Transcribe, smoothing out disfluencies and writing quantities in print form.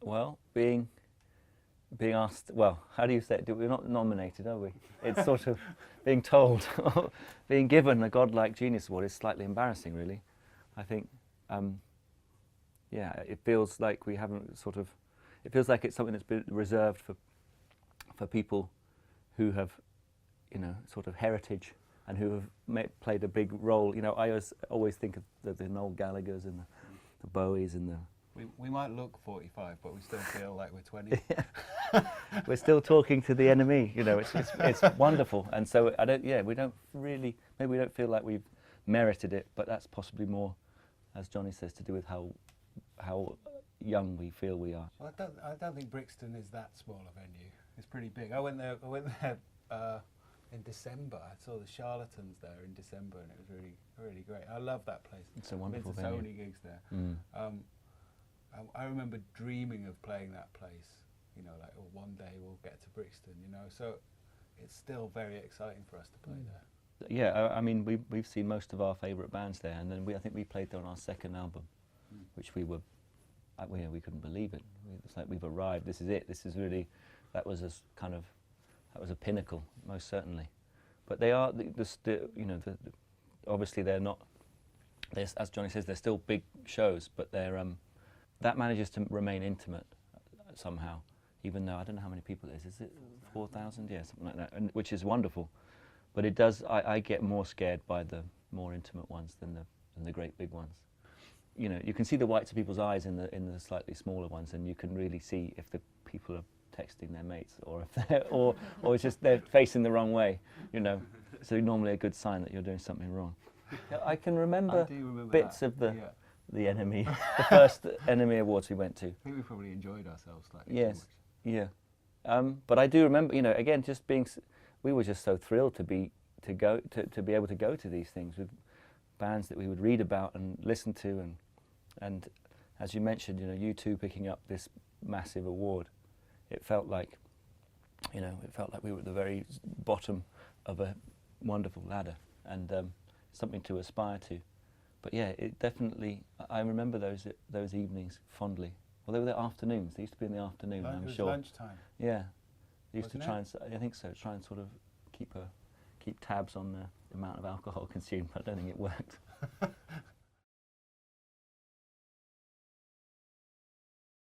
Well, being asked, well, how do you say it? We're not nominated, are we? It's sort of being told, being given a Godlike Genius Award is slightly embarrassing, really. I think, yeah, it feels like we haven't sort of, it feels like it's something that's been reserved for people who have, you know, sort of heritage and who have played a big role. You know, I always think of the Noel Gallaghers and the Bowies and the... We might look 45, but we still feel like we're 20. We're still talking to the NME, you know, it's wonderful. And so we don't really, maybe we don't feel like we've merited it, but that's possibly more, as Jonny says, to do with how young we feel we are. Well, I don't think Brixton is that small a venue. It's pretty big. I went there in December. I saw the Charlatans there in December, and it was really great. I love that place. It's a wonderful venue. venue. So many gigs there. Mm. I remember dreaming of playing that place, you know, like, oh, one day we'll get to Brixton, you know, so it's still very exciting for us to play there. Yeah, I mean, we've seen most of our favourite bands there, and then I think we played there on our second album, which we couldn't believe it. It's like we've arrived, this is it, this is really, that was a pinnacle, most certainly. But they are, obviously they're not, as Jonny says, they're still big shows, but they're, that manages to remain intimate somehow, even though I don't know how many people it is. Is it 4,000? Yeah, something like that, which is wonderful. But it does. I get more scared by the more intimate ones than the great big ones. You know, you can see the whites of people's eyes in the slightly smaller ones, and you can really see if the people are texting their mates or if they're or it's just they're facing the wrong way. You know, so normally a good sign that you're doing something wrong. I can remember, bits that. of the. Yeah. The NME, the first NME Awards we went to. I think we probably enjoyed ourselves slightly. Yes, yeah. But I do remember, you know, again, just being, we were just so thrilled to be able to go to these things with bands that we would read about and listen to, and as you mentioned, you know, you two picking up this massive award, it felt like, you know, we were at the very bottom of a wonderful ladder, and something to aspire to. But yeah, it definitely, I remember those evenings fondly. Well, they were the afternoons. They used to be in the afternoon, I'm sure. Lunchtime. Yeah. They used Wasn't to try and, I think so, try and sort of keep tabs on the amount of alcohol consumed. I don't think it worked.